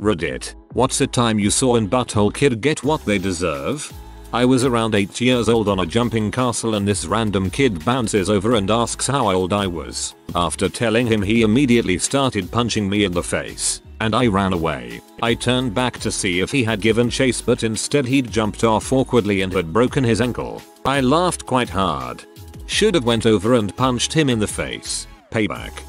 Reddit, what's a time you saw an butthole kid get what they deserve? I was around 8 years old on a jumping castle and this random kid bounces over and asks how old I was. After telling him, he immediately started punching me in the face, and I ran away. I turned back to see if he had given chase, but instead he'd jumped off awkwardly and had broken his ankle. I laughed quite hard. Should have went over and punched him in the face. Payback.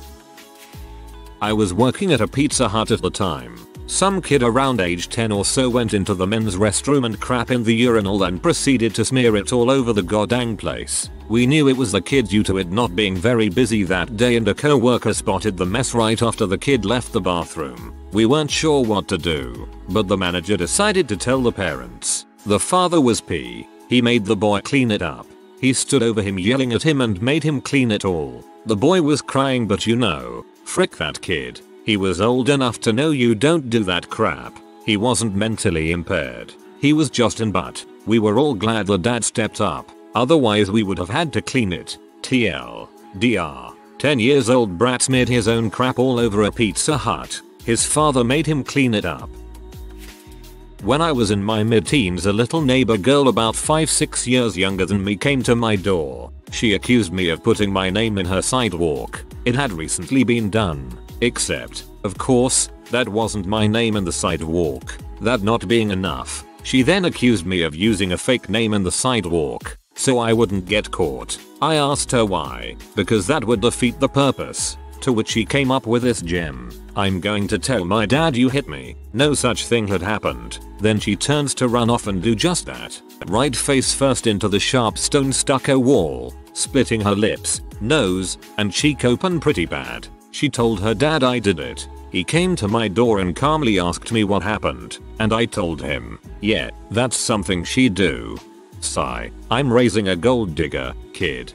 I was working at a Pizza Hut at the time. Some kid around age 10 or so went into the men's restroom and crap in the urinal and proceeded to smear it all over the goddamn place. We knew it was the kid due to it not being very busy that day, and a co-worker spotted the mess right after the kid left the bathroom. We weren't sure what to do, but the manager decided to tell the parents. The father was P. He made the boy clean it up. He stood over him yelling at him and made him clean it all. The boy was crying, but frick that kid. He was old enough to know you don't do that crap. He wasn't mentally impaired. He was just in butt. We were all glad the dad stepped up. Otherwise we would have had to clean it. TLDR. 10 years old brat smeared his own crap all over a Pizza Hut. His father made him clean it up. When I was in my mid-teens, a little neighbor girl about 5-6 years younger than me came to my door. She accused me of putting my name in her sidewalk. It had recently been done. Except, of course, that wasn't my name in the sidewalk. That not being enough, she then accused me of using a fake name in the sidewalk, so I wouldn't get caught. I asked her why, because that would defeat the purpose. To which she came up with this gem: "I'm going to tell my dad you hit me." No such thing had happened. Then she turns to run off and do just that. Right face first into the sharp stone stucco wall, splitting her lips, nose, and cheek open pretty bad. She told her dad I did it. He came to my door and calmly asked me what happened, and I told him, yeah, that's something she'd do. Sigh. I'm raising a gold digger, kid.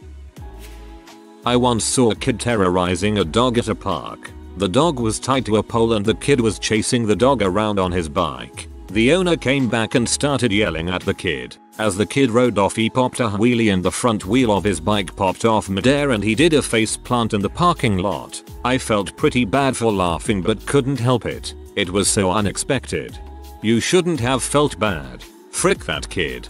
I once saw a kid terrorizing a dog at a park. The dog was tied to a pole and the kid was chasing the dog around on his bike. The owner came back and started yelling at the kid. As the kid rode off, he popped a wheelie and the front wheel of his bike popped off midair and he did a face plant in the parking lot. I felt pretty bad for laughing but couldn't help it. It was so unexpected. You shouldn't have felt bad. Frick that kid.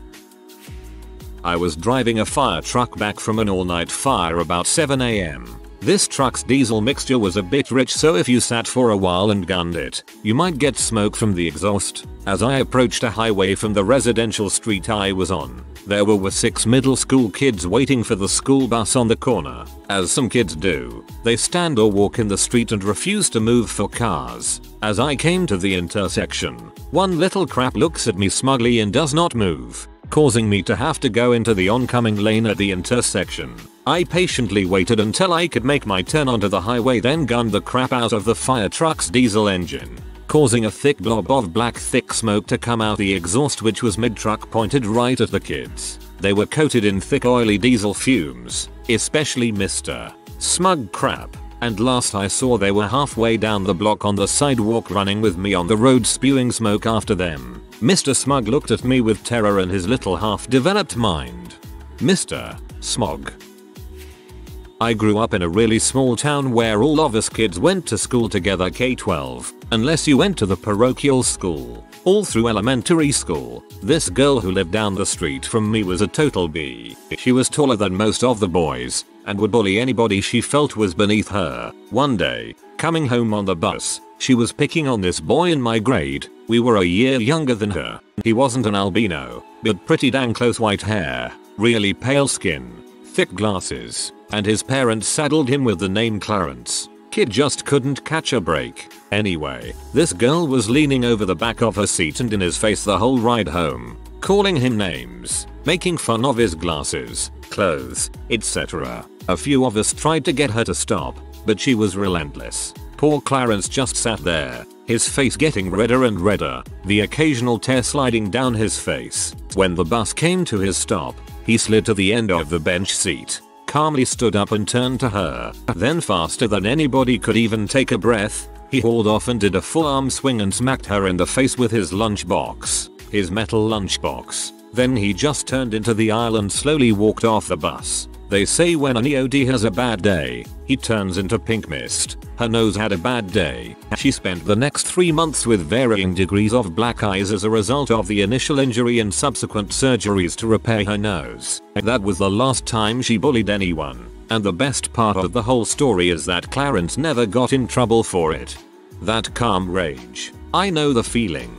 I was driving a fire truck back from an all-night fire about 7 AM. This truck's diesel mixture was a bit rich, so if you sat for a while and gunned it, you might get smoke from the exhaust. As I approached a highway from the residential street I was on, there were 6 middle school kids waiting for the school bus on the corner. As some kids do, they stand or walk in the street and refuse to move for cars. As I came to the intersection, one little crap looks at me smugly and does not move, causing me to have to go into the oncoming lane at the intersection. I patiently waited until I could make my turn onto the highway, then gunned the crap out of the fire truck's diesel engine, causing a thick blob of black thick smoke to come out the exhaust, which was mid-truck pointed right at the kids. They were coated in thick oily diesel fumes, especially Mr. Smug crap. And last I saw they were halfway down the block on the sidewalk running with me on the road spewing smoke after them. Mr. Smug looked at me with terror in his little half-developed mind. Mr. Smog. I grew up in a really small town where all of us kids went to school together K-12, unless you went to the parochial school, all through elementary school. This girl who lived down the street from me was a total B. She was taller than most of the boys, and would bully anybody she felt was beneath her. One day, coming home on the bus, she was picking on this boy in my grade. We were a year younger than her. He wasn't an albino, but pretty dang close white hair, really pale skin, thick glasses, and his parents saddled him with the name Clarence. Kid just couldn't catch a break. Anyway, this girl was leaning over the back of her seat and in his face the whole ride home, calling him names, making fun of his glasses, clothes, etc. A few of us tried to get her to stop, but she was relentless. Poor Clarence just sat there, his face getting redder and redder, the occasional tear sliding down his face. When the bus came to his stop, he slid to the end of the bench seat, calmly stood up and turned to her. Then, faster than anybody could even take a breath, he hauled off and did a full arm swing and smacked her in the face with his lunchbox, his metal lunchbox. Then he just turned into the aisle and slowly walked off the bus. They say when an EOD has a bad day, He turns into pink mist. Her nose had a bad day. She spent the next 3 months with varying degrees of black eyes as a result of the initial injury and subsequent surgeries to repair her nose. That was the last time she bullied anyone. And the best part of the whole story is that Clarence never got in trouble for it. That calm rage. I know the feeling.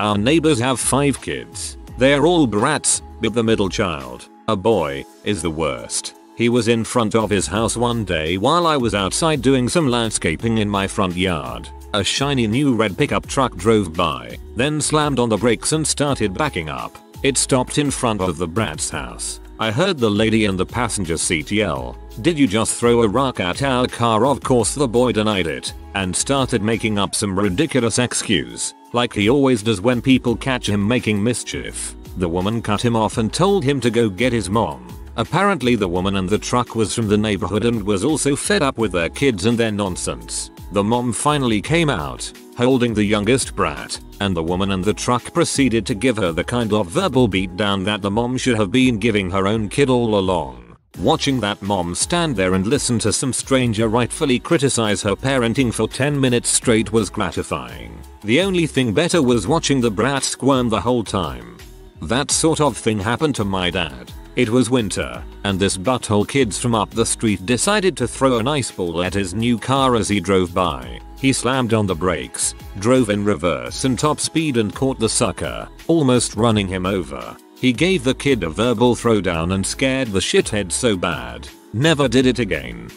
Our neighbors have 5 kids. They are all brats, but the middle child, a boy, is the worst. He was in front of his house one day while I was outside doing some landscaping in my front yard. A shiny new red pickup truck drove by, then slammed on the brakes and started backing up. It stopped in front of the brat's house. I heard the lady in the passenger seat yell, "Did you just throw a rock at our car?" Of course the boy denied it, and started making up some ridiculous excuse, like he always does when people catch him making mischief. The woman cut him off and told him to go get his mom. Apparently the woman in the truck was from the neighborhood and was also fed up with their kids and their nonsense. The mom finally came out, holding the youngest brat, and the woman in the truck proceeded to give her the kind of verbal beatdown that the mom should have been giving her own kid all along. Watching that mom stand there and listen to some stranger rightfully criticize her parenting for 10 minutes straight was gratifying. The only thing better was watching the brat squirm the whole time. That sort of thing happened to my dad. It was winter, and this butthole kids from up the street decided to throw an ice ball at his new car as he drove by. He slammed on the brakes, drove in reverse and top speed and caught the sucker, almost running him over. He gave the kid a verbal throwdown and scared the shithead so bad. Never did it again.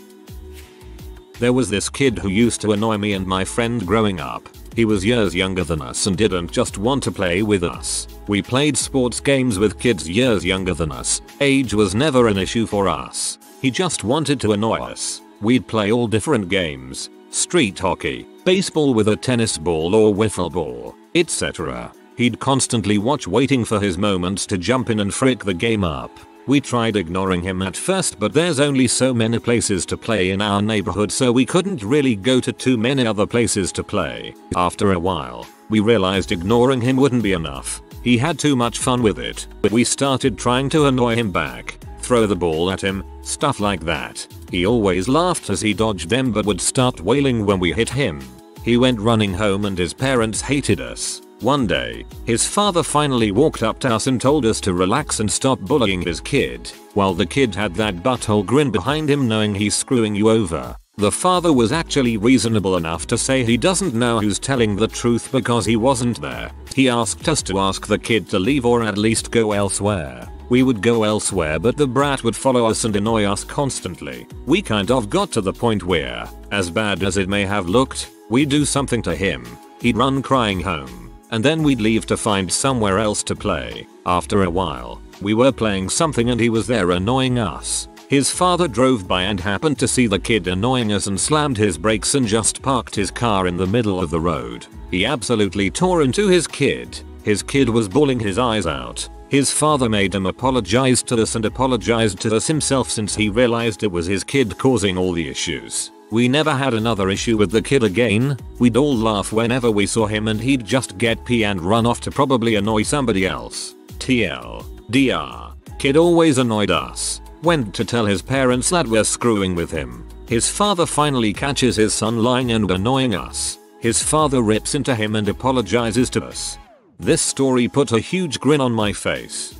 There was this kid who used to annoy me and my friend growing up. He was years younger than us and didn't just want to play with us. We played sports games with kids years younger than us. Age was never an issue for us. He just wanted to annoy us. We'd play all different games. Street hockey, baseball with a tennis ball or wiffle ball, etc. He'd constantly watch waiting for his moments to jump in and frick the game up. We tried ignoring him at first, but there's only so many places to play in our neighborhood, so we couldn't really go to too many other places to play. After a while, we realized ignoring him wouldn't be enough. He had too much fun with it. We started trying to annoy him back, throw the ball at him, stuff like that. He always laughed as he dodged them but would start wailing when we hit him. He went running home and his parents hated us. One day, his father finally walked up to us and told us to relax and stop bullying his kid, while the kid had that butthole grin behind him knowing he's screwing you over. The father was actually reasonable enough to say he doesn't know who's telling the truth because he wasn't there. He asked us to ask the kid to leave or at least go elsewhere. We would go elsewhere, but the brat would follow us and annoy us constantly. We kind of got to the point where, as bad as it may have looked, we'd do something to him. He'd run crying home. And then we'd leave to find somewhere else to play. After a while, we were playing something and he was there annoying us. His father drove by and happened to see the kid annoying us and slammed his brakes and just parked his car in the middle of the road. He absolutely tore into his kid. His kid was bawling his eyes out. His father made him apologize to us and apologized to us himself since he realized it was his kid causing all the issues. We never had another issue with the kid again. We'd all laugh whenever we saw him and he'd just get pee and run off to probably annoy somebody else. TLDR. Kid always annoyed us. Went to tell his parents that we're screwing with him. His father finally catches his son lying and annoying us. His father rips into him and apologizes to us. This story put a huge grin on my face.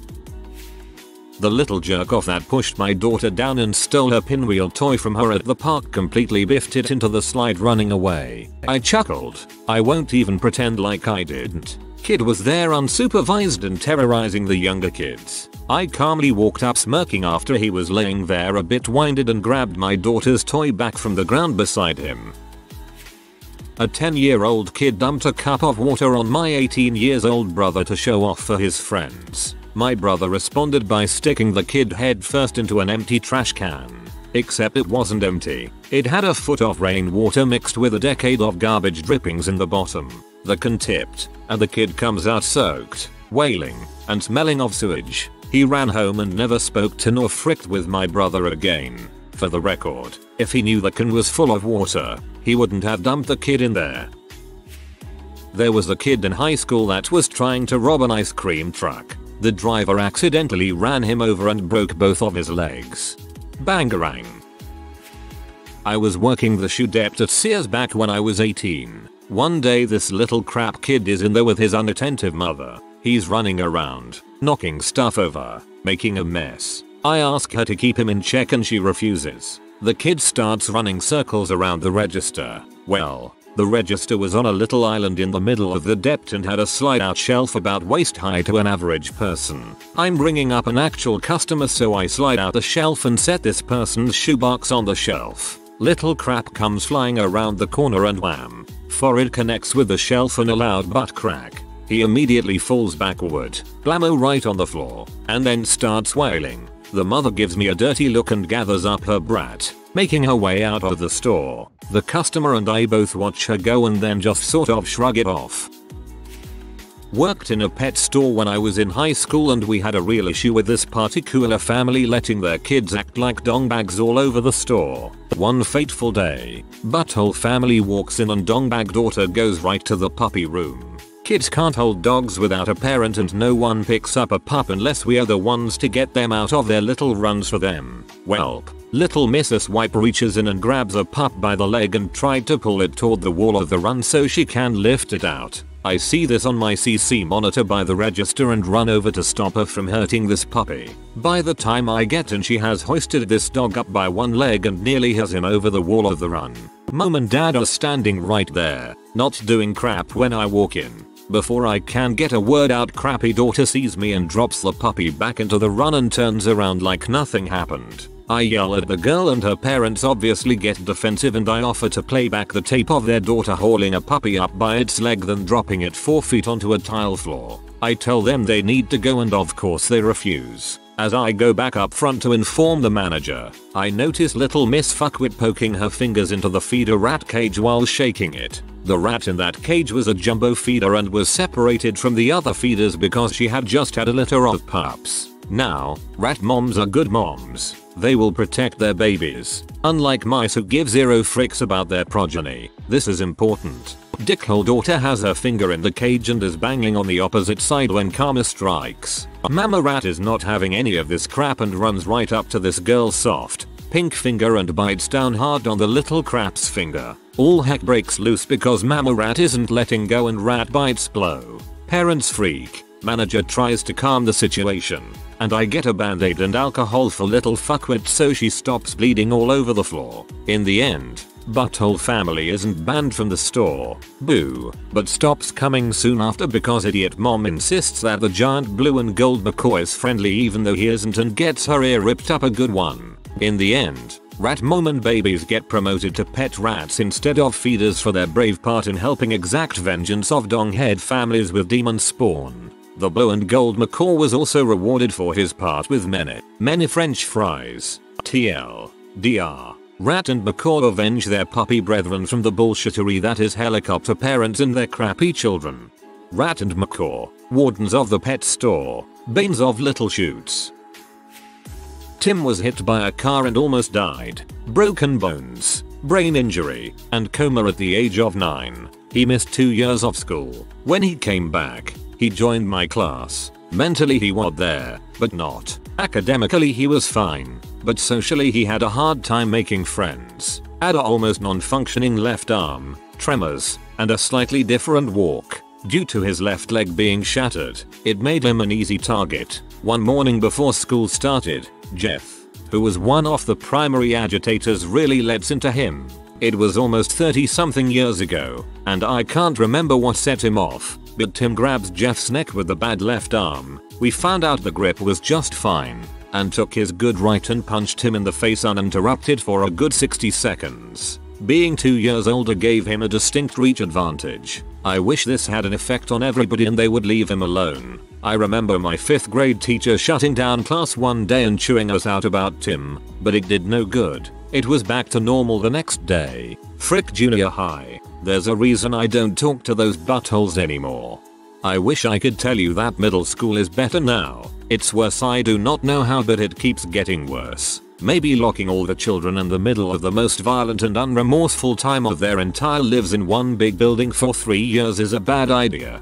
The little jerk off that pushed my daughter down and stole her pinwheel toy from her at the park completely biffed it into the slide running away. I chuckled. I won't even pretend like I didn't. Kid was there unsupervised and terrorizing the younger kids. I calmly walked up smirking after he was laying there a bit winded and grabbed my daughter's toy back from the ground beside him. A 10-year-old kid dumped a cup of water on my 18-year-old brother to show off for his friends. My brother responded by sticking the kid head first into an empty trash can. Except it wasn't empty. It had a foot of rainwater mixed with a decade of garbage drippings in the bottom. The can tipped, and the kid comes out soaked, wailing, and smelling of sewage. He ran home and never spoke to nor fricked with my brother again. For the record, if he knew the can was full of water, he wouldn't have dumped the kid in there. There was a kid in high school that was trying to rob an ice cream truck. The driver accidentally ran him over and broke both of his legs. Bangarang. I was working the shoe depot at Sears back when I was 18. One day this little crap kid is in there with his unattentive mother. He's running around, knocking stuff over, making a mess. I ask her to keep him in check and she refuses. The kid starts running circles around the register. Well, the register was on a little island in the middle of the depot and had a slide out shelf about waist high to an average person. I'm ringing up an actual customer, so I slide out the shelf and set this person's shoebox on the shelf. Little crap comes flying around the corner and wham! Forehead connects with the shelf and a loud butt crack. He immediately falls backward, blammo right on the floor, and then starts wailing. The mother gives me a dirty look and gathers up her brat, making her way out of the store. The customer and I both watch her go and then just sort of shrug it off. Worked in a pet store when I was in high school and we had a real issue with this particular family letting their kids act like dongbags all over the store. One fateful day, butthole family walks in and dongbag daughter goes right to the puppy room. Kids can't hold dogs without a parent and no one picks up a pup unless we are the ones to get them out of their little runs for them. Welp. Little Mrs. Wipe reaches in and grabs a pup by the leg and tried to pull it toward the wall of the run so she can lift it out. I see this on my CC monitor by the register and run over to stop her from hurting this puppy. By the time I get in, she has hoisted this dog up by one leg and nearly has him over the wall of the run. Mom and dad are standing right there, not doing crap when I walk in. Before I can get a word out, crappy daughter sees me and drops the puppy back into the run and turns around like nothing happened. I yell at the girl and her parents obviously get defensive and I offer to play back the tape of their daughter hauling a puppy up by its leg then dropping it 4 feet onto a tile floor. I tell them they need to go and of course they refuse. As I go back up front to inform the manager, I notice little Miss Fuckwit poking her fingers into the feeder rat cage while shaking it. The rat in that cage was a jumbo feeder and was separated from the other feeders because she had just had a litter of pups. Now, rat moms are good moms. They will protect their babies, unlike mice who give zero fricks about their progeny. This is important. Dickhole daughter has her finger in the cage and is banging on the opposite side when karma strikes. Mama rat is not having any of this crap and runs right up to this girl's soft, pink finger and bites down hard on the little crap's finger. All heck breaks loose because mama rat isn't letting go and rat bites blow. Parents freak. Manager tries to calm the situation, and I get a band-aid and alcohol for little fuckwit so she stops bleeding all over the floor. In the end, butthole family isn't banned from the store, boo, but stops coming soon after because idiot mom insists that the giant blue and gold macaw is friendly even though he isn't and gets her ear ripped up a good one. In the end, rat mom and babies get promoted to pet rats instead of feeders for their brave part in helping exact vengeance of donghead families with demon spawn. The blue and gold macaw was also rewarded for his part with many French fries. TL. DR. Rat and macaw avenge their puppy brethren from the bullshittery that is helicopter parents and their crappy children. Rat and macaw, wardens of the pet store, banes of little shoots. Tim was hit by a car and almost died. Broken bones, brain injury, and coma at the age of 9. He missed 2 years of school. When he came back, he joined my class. Mentally he was there, but not. Academically he was fine, but socially he had a hard time making friends. Had a almost non-functioning left arm, tremors, and a slightly different walk. Due to his left leg being shattered, it made him an easy target. One morning before school started, Jeff, who was one of the primary agitators, really lets into him. It was almost 30 something years ago, and I can't remember what set him off, but Tim grabs Jeff's neck with the bad left arm. We found out the grip was just fine, and took his good right and punched him in the face uninterrupted for a good 60 seconds. Being 2 years older gave him a distinct reach advantage. I wish this had an effect on everybody and they would leave him alone. I remember my 5th grade teacher shutting down class one day and chewing us out about Tim, but it did no good. It was back to normal the next day. Frick junior high. There's a reason I don't talk to those buttholes anymore. I wish I could tell you that middle school is better now. It's worse, I do not know how, but it keeps getting worse. Maybe locking all the children in the middle of the most violent and unremorseful time of their entire lives in one big building for 3 years is a bad idea.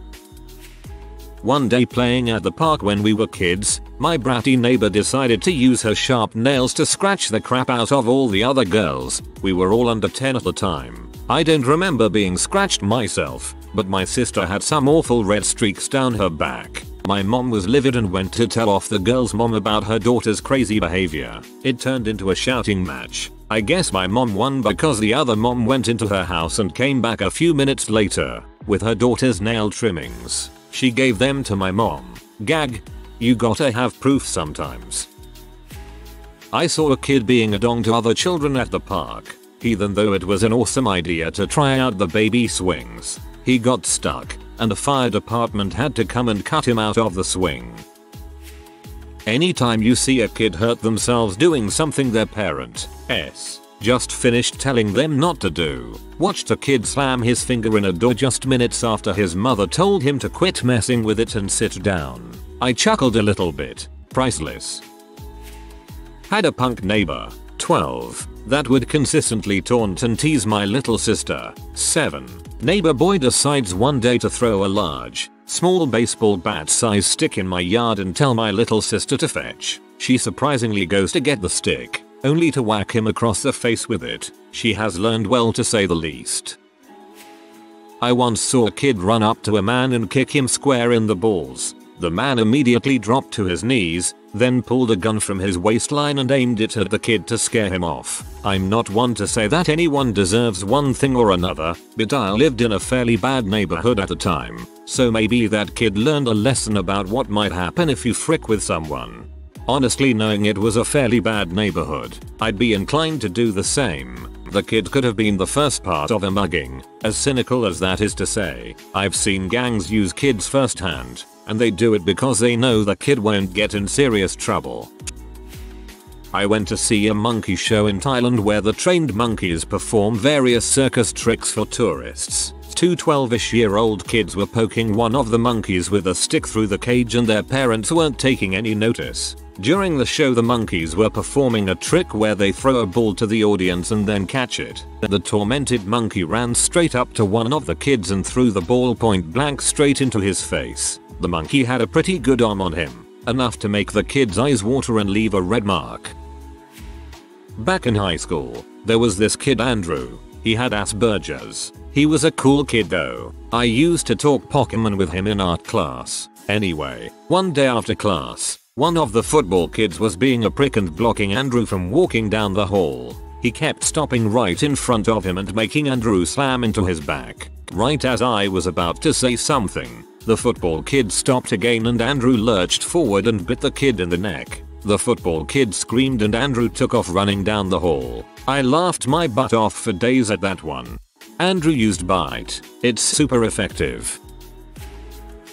One day playing at the park when we were kids, my bratty neighbor decided to use her sharp nails to scratch the crap out of all the other girls. We were all under 10 at the time. I don't remember being scratched myself, but my sister had some awful red streaks down her back. My mom was livid and went to tell off the girl's mom about her daughter's crazy behavior. It turned into a shouting match. I guess my mom won because the other mom went into her house and came back a few minutes later with her daughter's nail trimmings. She gave them to my mom. Gag. You gotta have proof sometimes. I saw a kid being a dong to other children at the park. Even though it was an awesome idea to try out the baby swings, he got stuck and the fire department had to come and cut him out of the swing. Anytime you see a kid hurt themselves doing something their parent just finished telling them not to do, watched a kid slam his finger in a door just minutes after his mother told him to quit messing with it and sit down. I chuckled a little bit. Priceless. Had a punk neighbor, 12, that would consistently taunt and tease my little sister, 7. Neighbor boy decides one day to throw a small baseball bat size stick in my yard and tell my little sister to fetch. She surprisingly goes to get the stick, only to whack him across the face with it. She has learned well, to say the least. I once saw a kid run up to a man and kick him square in the balls. The man immediately dropped to his knees, then pulled a gun from his waistline and aimed it at the kid to scare him off. I'm not one to say that anyone deserves one thing or another, but I lived in a fairly bad neighborhood at the time, so maybe that kid learned a lesson about what might happen if you frick with someone. Honestly, knowing it was a fairly bad neighborhood, I'd be inclined to do the same. The kid could have been the first part of a mugging. As cynical as that is to say, I've seen gangs use kids firsthand, and they do it because they know the kid won't get in serious trouble. I went to see a monkey show in Thailand where the trained monkeys perform various circus tricks for tourists. Two 12-ish-year-old kids were poking one of the monkeys with a stick through the cage and their parents weren't taking any notice. During the show, the monkeys were performing a trick where they throw a ball to the audience and then catch it. The tormented monkey ran straight up to one of the kids and threw the ball point blank straight into his face. The monkey had a pretty good arm on him, enough to make the kid's eyes water and leave a red mark. Back in high school, there was this kid Andrew. He had Asperger's. He was a cool kid though. I used to talk Pokemon with him in art class. Anyway, one day after class, one of the football kids was being a prick and blocking Andrew from walking down the hall. He kept stopping right in front of him and making Andrew slam into his back. Right as I was about to say something, the football kid stopped again and Andrew lurched forward and bit the kid in the neck. The football kid screamed and Andrew took off running down the hall. I laughed my butt off for days at that one. Andrew used bite. It's super effective.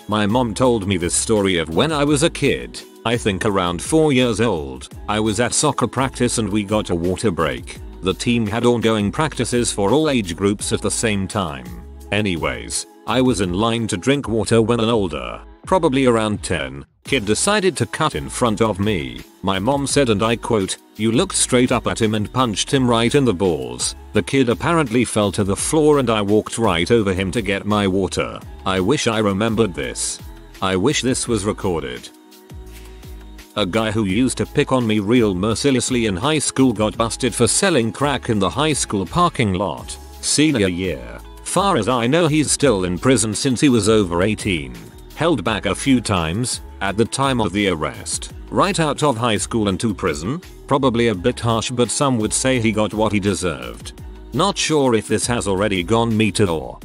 My mom told me this story of when I was a kid. I think around 4 years old. I was at soccer practice and we got a water break. The team had ongoing practices for all age groups at the same time. Anyways, I was in line to drink water when an older, probably around 10, kid decided to cut in front of me. My mom said, and I quote, "You looked straight up at him and punched him right in the balls." The kid apparently fell to the floor and I walked right over him to get my water. I wish I remembered this. I wish this was recorded. A guy who used to pick on me real mercilessly in high school got busted for selling crack in the high school parking lot. Senior year. Far as I know, he's still in prison since he was over 18. Held back a few times at the time of the arrest. Right out of high school and to prison? Probably a bit harsh, but some would say he got what he deserved. Not sure if this has already gone metered or.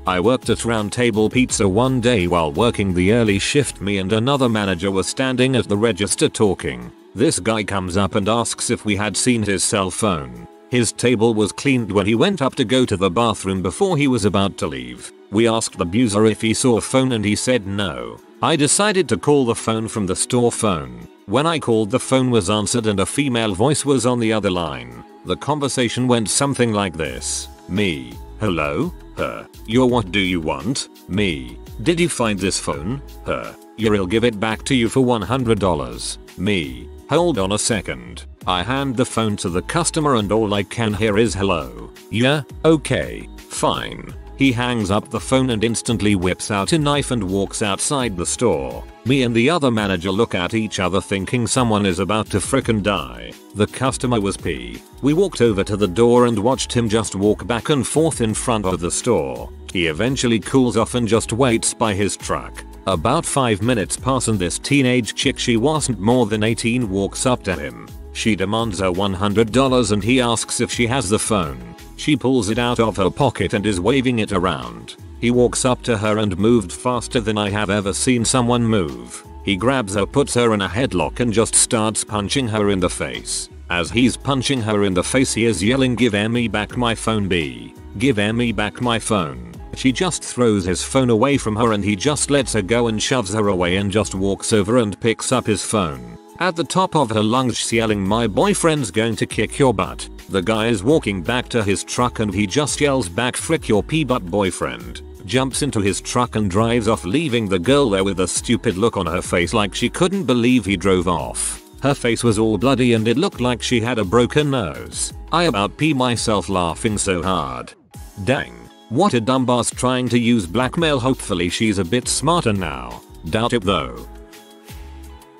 I worked at Round Table Pizza one day while working the early shift. Me and another manager were standing at the register talking. This guy comes up and asks if we had seen his cell phone. His table was cleaned when he went up to go to the bathroom before he was about to leave. We asked the boozer if he saw a phone and he said no. I decided to call the phone from the store phone. When I called, the phone was answered and a female voice was on the other line. The conversation went something like this. Me. Hello? Her. You're what do you want? Me. Did you find this phone? Her. You'll give it back to you for $100. Me. Hold on a second. I hand the phone to the customer and all I can hear is hello. Yeah, okay, fine. He hangs up the phone and instantly whips out a knife and walks outside the store. Me and the other manager look at each other thinking someone is about to frickin' die. The customer was P. We walked over to the door and watched him just walk back and forth in front of the store. He eventually cools off and just waits by his truck. About 5 minutes pass and this teenage chick, she wasn't more than 18, walks up to him. She demands her $100 and he asks if she has the phone. She pulls it out of her pocket and is waving it around. He walks up to her and moved faster than I have ever seen someone move. He grabs her, puts her in a headlock and just starts punching her in the face. As he's punching her in the face, he is yelling, "Give me back my phone, B. Give me back my phone." She just throws his phone away from her and he just lets her go and shoves her away and just walks over and picks up his phone. At the top of her lungs she's yelling, "My boyfriend's going to kick your butt." The guy is walking back to his truck and he just yells back, "Frick your pee-butt boyfriend." Jumps into his truck and drives off, leaving the girl there with a stupid look on her face like she couldn't believe he drove off. Her face was all bloody and it looked like she had a broken nose. I about pee myself laughing so hard. Dang. What a dumbass trying to use blackmail. Hopefully she's a bit smarter now. Doubt it though.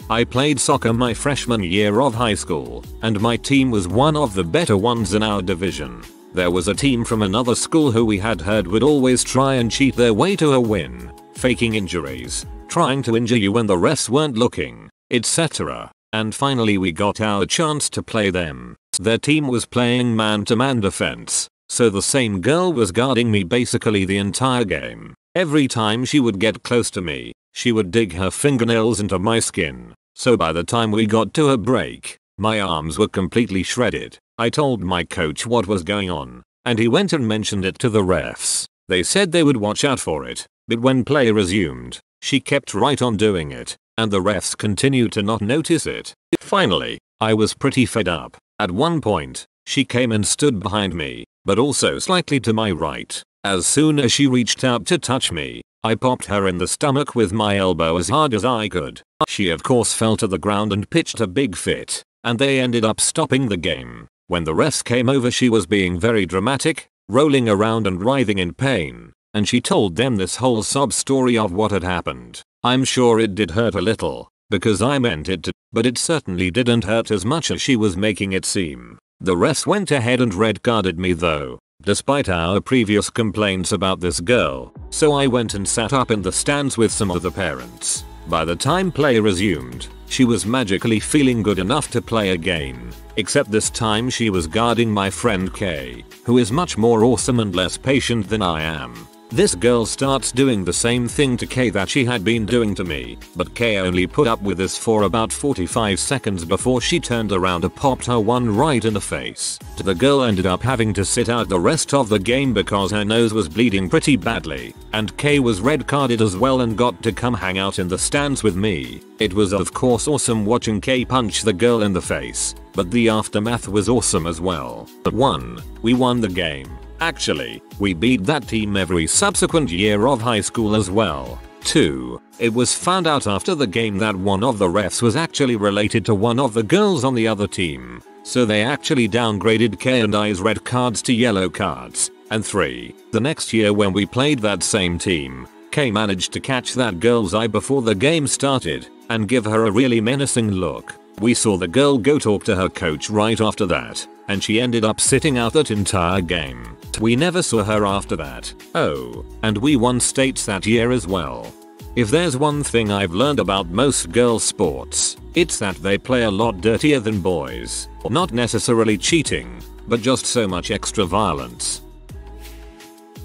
I played soccer my freshman year of high school, and my team was one of the better ones in our division. There was a team from another school who we had heard would always try and cheat their way to a win, faking injuries, trying to injure you when the refs weren't looking, etc. And finally we got our chance to play them. Their team was playing man-to-man defense, so the same girl was guarding me basically the entire game. Every time she would get close to me, she would dig her fingernails into my skin. So by the time we got to a break, my arms were completely shredded. I told my coach what was going on, and he went and mentioned it to the refs. They said they would watch out for it, but when play resumed, she kept right on doing it, and the refs continued to not notice it. Finally, I was pretty fed up. At one point, she came and stood behind me, but also slightly to my right. As soon as she reached out to touch me, I popped her in the stomach with my elbow as hard as I could. She of course fell to the ground and pitched a big fit, and they ended up stopping the game. When the refs came over, she was being very dramatic, rolling around and writhing in pain, and she told them this whole sob story of what had happened. I'm sure it did hurt a little, because I meant it to, but it certainly didn't hurt as much as she was making it seem. The refs went ahead and red carded me though, despite our previous complaints about this girl, so I went and sat up in the stands with some of the parents. By the time play resumed, she was magically feeling good enough to play again, except this time she was guarding my friend Kay, who is much more awesome and less patient than I am. This girl starts doing the same thing to Kay that she had been doing to me, but Kay only put up with this for about 45 seconds before she turned around and popped her one right in the face. The girl ended up having to sit out the rest of the game because her nose was bleeding pretty badly, and Kay was red carded as well and got to come hang out in the stands with me. It was of course awesome watching Kay punch the girl in the face, but the aftermath was awesome as well. 1. We won the game. Actually, we beat that team every subsequent year of high school as well. 2. It was found out after the game that one of the refs was actually related to one of the girls on the other team, so they actually downgraded K and I's red cards to yellow cards. And 3. The next year when we played that same team, K managed to catch that girl's eye before the game started, and give her a really menacing look. We saw the girl go talk to her coach right after that, and she ended up sitting out that entire game. We never saw her after that. Oh, and we won states that year as well. If there's one thing I've learned about most girls' sports, it's that they play a lot dirtier than boys. Not necessarily cheating, but just so much extra violence.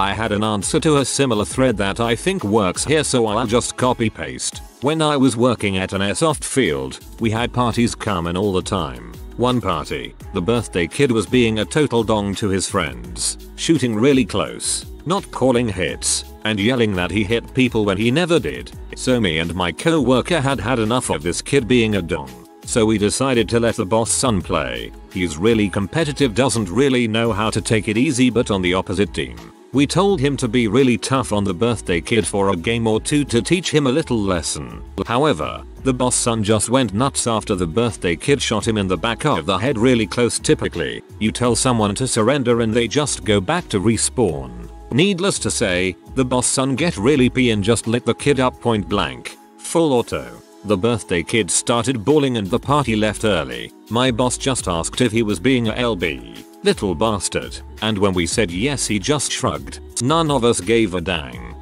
I had an answer to a similar thread that I think works here, so I'll just copy paste. When I was working at an airsoft field, we had parties come in all the time. One party, the birthday kid was being a total dong to his friends, shooting really close, not calling hits, and yelling that he hit people when he never did. So me and my co-worker had had enough of this kid being a dong. So we decided to let the boss son play. He's really competitive, doesn't really know how to take it easy, but on the opposite team. We told him to be really tough on the birthday kid for a game or two to teach him a little lesson. However, the boss son just went nuts after the birthday kid shot him in the back of the head really close. Typically, you tell someone to surrender and they just go back to respawn. Needless to say, the boss son get really pee and just lit the kid up point blank. Full auto. The birthday kid started bawling and the party left early. My boss just asked if he was being a LB. Little bastard. And when we said yes he just shrugged. None of us gave a dang.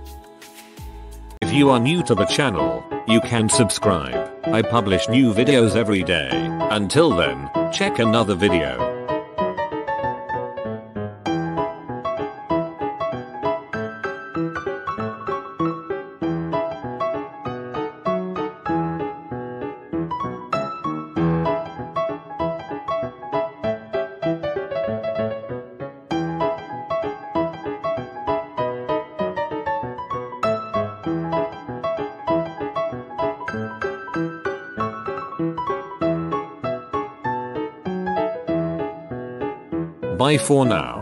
If you are new to the channel, you can subscribe. I publish new videos every day. Until then, check another video. Bye for now.